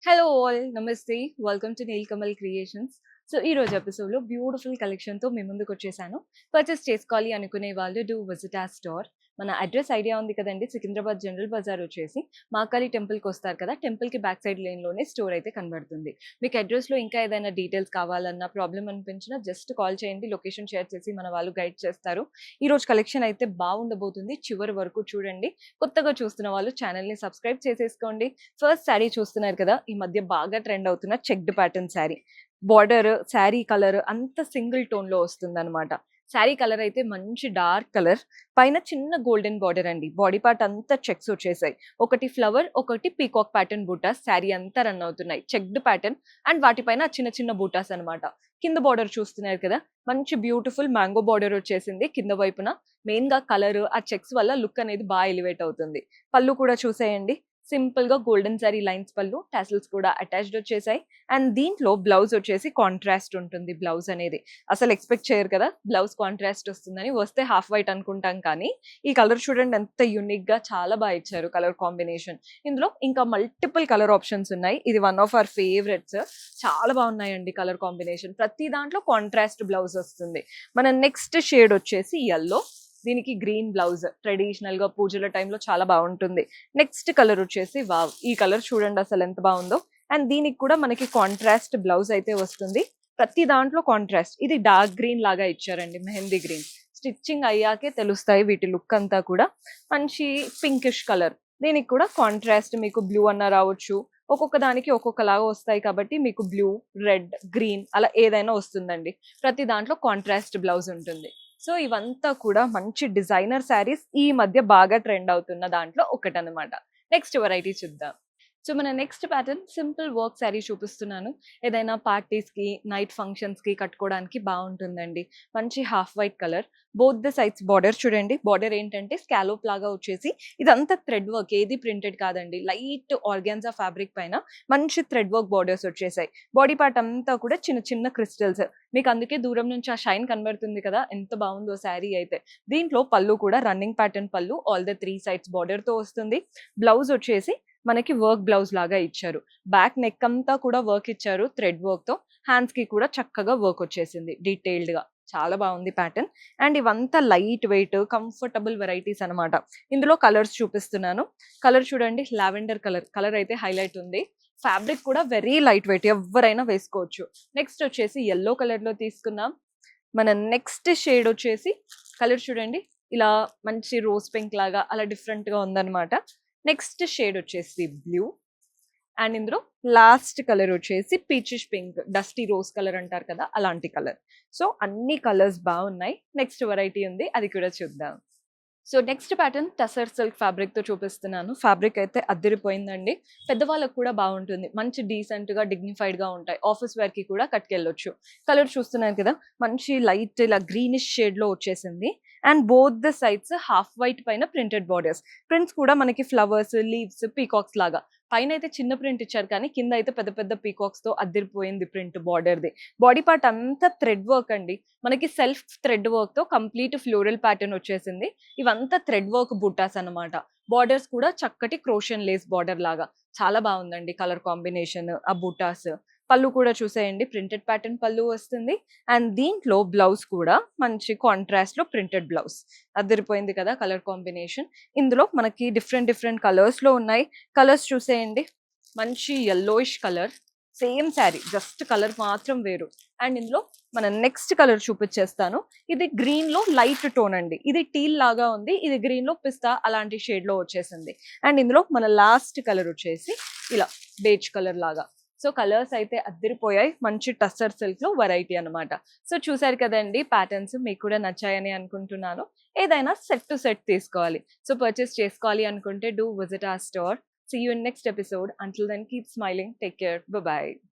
Hello all నమస్తే welcome to Nilkamal creations. So ఈ రోజు ఎపిసోడ్ లో బ్యూటిఫుల్ కలెక్షన్ తో మీ ముందుకు వచ్చేసాను. పర్చేస్ చేసుకోవాలి అనుకునే వాళ్ళు డూ విజిట్ ఆ స్టోర్. మన అడ్రస్ ఐడియా ఉంది కదండి, సికింద్రాబాద్ జనరల్ బజార్ వచ్చేసి మాకాళి టెంపుల్ కి వస్తారు కదా, టెంపుల్ కి బ్యాక్ సైడ్ లేన్ లోనే స్టోర్ అయితే కనబడుతుంది. మీకు అడ్రస్ లో ఇంకా ఏదైనా డీటెయిల్స్ కావాలన్నా ప్రాబ్లం అనిపించినా జస్ట్ కాల్ చేయండి, లొకేషన్ షేర్ చేసి మన వాళ్ళు గైడ్ చేస్తారు. ఈ రోజు కలెక్షన్ అయితే బాగుండబోతుంది, చివరి వరకు చూడండి. కొత్తగా చూస్తున్న వాళ్ళు ఛానల్ ని సబ్స్క్రైబ్ చేసేసుకోండి. ఫస్ట్ శారీ చూస్తున్నారు కదా, ఈ మధ్య బాగా ట్రెండ్ అవుతున్న checked pattern sari. Border, sari colour అంత సింగిల్ టోన్ లో వస్తుంది అనమాట. శారీ కలర్ అయితే మంచి డార్క్ కలర్, పైన చిన్న గోల్డెన్ బార్డర్ అండి. బాడీ పార్ట్ అంతా చెక్స్ వచ్చేసాయి. ఒకటి ఫ్లవర్, ఒకటి పీకాక్ ప్యాటర్న్ బూటాస్ శారీ అంతా రన్ అవుతున్నాయి. చెక్డ్ ప్యాటర్న్ అండ్ వాటిపైన చిన్న చిన్న బూటాస్ అనమాట. కింద బార్డర్ చూస్తున్నారు కదా, మంచి బ్యూటిఫుల్ మ్యాంగో బార్డర్ వచ్చేసింది కింద వైపున. మెయిన్ గా కలర్ ఆ చెక్స్ వల్ల లుక్ అనేది బాగా ఎలివేట్ అవుతుంది. పళ్ళు కూడా చూసేయండి, సింపుల్ గా గోల్డెన్ సారీ లైన్స్ పళ్ళు, టాసిల్స్ కూడా అటాచ్డ్ వచ్చేసాయి. అండ్ దీంట్లో బ్లౌజ్ వచ్చేసి కాంట్రాస్ట్ ఉంటుంది. బ్లౌజ్ అనేది అసలు ఎక్స్పెక్ట్ చేయరు కదా బ్లౌజ్ కాంట్రాస్ట్ వస్తుందని, వస్తే హాఫ్ వైట్ అనుకుంటాం కానీ ఈ కలర్ చూడండి ఎంత యూనిక్ గా, చాలా బాగా ఇచ్చారు కలర్ కాంబినేషన్. ఇందులో ఇంకా మల్టిపుల్ కలర్ ఆప్షన్స్ ఉన్నాయి. ఇది వన్ ఆఫ్ అవర్ ఫేవరెట్స్. చాలా బాగున్నాయండి కలర్ కాంబినేషన్. ప్రతి దాంట్లో కాంట్రాస్ట్ బ్లౌజ్ వస్తుంది. మన నెక్స్ట్ షేడ్ వచ్చేసి ఎల్లో, దీనికి గ్రీన్ బ్లౌజ్. ట్రెడిషనల్ గా పూజల టైంలో చాలా బాగుంటుంది. నెక్స్ట్ కలర్ వచ్చేసి వావ్, ఈ కలర్ చూడండి అసలు ఎంత బాగుందో. అండ్ దీనికి కూడా మనకి కాంట్రాస్ట్ బ్లౌజ్ అయితే వస్తుంది. ప్రతి దాంట్లో కాంట్రాస్ట్. ఇది డార్క్ గ్రీన్ లాగా ఇచ్చారండి, మెహందీ గ్రీన్. స్టిచ్చింగ్ అయ్యాకే తెలుస్తాయి వీటి లుక్ అంతా కూడా. మంచి పింకిష్ కలర్, దీనికి కూడా కాంట్రాస్ట్ మీకు బ్లూ అన్న రావచ్చు. ఒక్కొక్క దానికి ఒక్కొక్కలాగా వస్తాయి కాబట్టి మీకు బ్లూ, రెడ్, గ్రీన్ అలా ఏదైనా వస్తుందండి. ప్రతి దాంట్లో కాంట్రాస్ట్ బ్లౌజ్ ఉంటుంది. సో ఇవంతా కూడా మంచి డిజైనర్ శారీస్, ఈ మధ్య బాగా ట్రెండ్ అవుతున్న దాంట్లో ఒకటనమాట. నెక్స్ట్ వెరైటీ చూద్దాం. సో మన next pattern simple work sari చూపిస్తున్నాను. ఏదైనా పార్టీస్ కి, నైట్ ఫంక్షన్స్ కి కట్టుకోవడానికి బాగుంటుందండి. మంచి half white colour, both the sides border చూడండి. బార్డర్ ఏంటంటే స్కాలోప్ లాగా వచ్చేసి, ఇదంతా థ్రెడ్ వర్క్, ఏది ప్రింటెడ్ కాదండి. లైట్ ఆర్గాన్జా ఫ్యాబ్రిక్ పైన మంచి థ్రెడ్ వర్క్ బార్డర్స్ వచ్చేసాయి. బాడీ పార్ట్ అంతా కూడా చిన్న చిన్న క్రిస్టల్స్. మీకు అందుకే దూరం నుంచి ఆ షైన్ కనబడుతుంది కదా, ఎంత బాగుందో శారీ అయితే. దీంట్లో పళ్ళు కూడా రన్నింగ్ ప్యాటర్న్ పళ్ళు, all the three sides border తో వస్తుంది. బ్లౌజ్ వచ్చేసి మనకి వర్క్ బ్లౌజ్ లాగా ఇచ్చారు. బ్యాక్ నెక్ అంతా కూడా వర్క్ ఇచ్చారు థ్రెడ్ వర్క్ తో. హ్యాండ్స్ కి కూడా చక్కగా వర్క్ వచ్చేసింది డీటెయిల్డ్ గా. చాలా బాగుంది ప్యాటర్న్. అండ్ ఇవంతా లైట్ వెయిట్ కంఫర్టబుల్ వెరైటీస్ అనమాట. ఇందులో కలర్స్ చూపిస్తున్నాను. కలర్ చూడండి, లావెండర్ కలర్. కలర్ అయితే హైలైట్ ఉంది. ఫ్యాబ్రిక్ కూడా వెరీ లైట్ వెయిట్, ఎవరైనా వేసుకోవచ్చు. నెక్స్ట్ వచ్చేసి ఎల్లో కలర్ లో తీసుకున్నాం. మన నెక్స్ట్ షేడ్ వచ్చేసి కలర్ చూడండి, ఇలా మంచి రోజ్ పింక్ లాగా అలా డిఫరెంట్ గా ఉందన్నమాట. నెక్స్ట్ షేడ్ వచ్చేసి బ్లూ. అండ్ ఇందులో లాస్ట్ కలర్ వచ్చేసి peachish pink, dusty rose colour అంటారు కదా, అలాంటి కలర్. సో అన్ని కలర్స్ బాగున్నాయి. నెక్స్ట్ వెరైటీ ఉంది, అది కూడా చూద్దాం. So next pattern tussar silk fabric తో చూపిస్తున్నాను. ఫ్యాబ్రిక్ అయితే అద్దరిపోయిందండి. పెద్దవాళ్ళకు కూడా బాగుంటుంది. మంచి డీసెంట్ గా, డిగ్నిఫైడ్ గా ఉంటాయి. ఆఫీస్ వేర్ కి కూడా కట్టుకెళ్ళొచ్చు. కలర్ చూస్తున్నారు కదా, మంచి లైట్ ఇలా గ్రీనిష్ షేడ్ లో వచ్చేసింది. And both the sides half white పైన ప్రింటెడ్ బార్డర్స్. ప్రింట్స్ కూడా మనకి ఫ్లవర్స్, లీవ్స్, పీకాక్స్ లాగా. పైన అయితే చిన్న ప్రింట్ ఇచ్చారు కానీ కింద అయితే పెద్ద పెద్ద పీకాక్స్ తో అద్దరిపోయింది ప్రింట్ బార్డర్ది. బాడీ పార్ట్ అంతా థ్రెడ్ వర్క్ అండి. మనకి సెల్ఫ్ థ్రెడ్ వర్క్ తో కంప్లీట్ ఫ్లోరల్ ప్యాటర్న్ వచ్చేసింది. ఇవంతా థ్రెడ్ వర్క్ బుట్టాస్ అన్నమాట. బార్డర్స్ కూడా చక్కటి క్రోషన్ లేస్ బార్డర్ లాగా. చాలా బాగుందండి కలర్ కాంబినేషన్, ఆ బుట్టాస్. పళ్ళు కూడా చూసేయండి, ప్రింటెడ్ ప్యాటర్న్ పళ్ళు వస్తుంది. అండ్ దీంట్లో బ్లౌజ్ కూడా మంచి కాంట్రాస్ట్ లో ప్రింటెడ్ బ్లౌజ్. అదిరిపోయింది కదా కలర్ కాంబినేషన్. ఇందులో మనకి డిఫరెంట్ డిఫరెంట్ కలర్స్ లో ఉన్నాయి. కలర్స్ చూసేయండి, మంచి yellowish colour. Same sari, just colour మాత్రం వేరు. అండ్ ఇందులో మన నెక్స్ట్ కలర్ చూపించేస్తాను. ఇది గ్రీన్ లో లైట్ టోన్ అండి. ఇది టీల్ లాగా ఉంది, ఇది గ్రీన్ లో పిస్తా అలాంటి షేడ్ లో వచ్చేసింది. అండ్ ఇందులో మన లాస్ట్ కలర్ వచ్చేసి ఇలా బేజ్ కలర్ లాగా. సో కలర్స్ అయితే అద్దరిపోయాయి. మంచి టస్సర్ సిల్క్ లో వెరైటీ అనమాట. సో చూసారు కదండి ప్యాటర్న్స్, మీకు కూడా నచ్చాయని అనుకుంటున్నాను. ఏదైనా సెట్ టు సెట్ తీసుకోవాలి. సో పర్చేస్ చేసుకోవాలి అనుకుంటే do visit our store. See you in next episode. Until then, keep smiling. Take care. Bye-bye.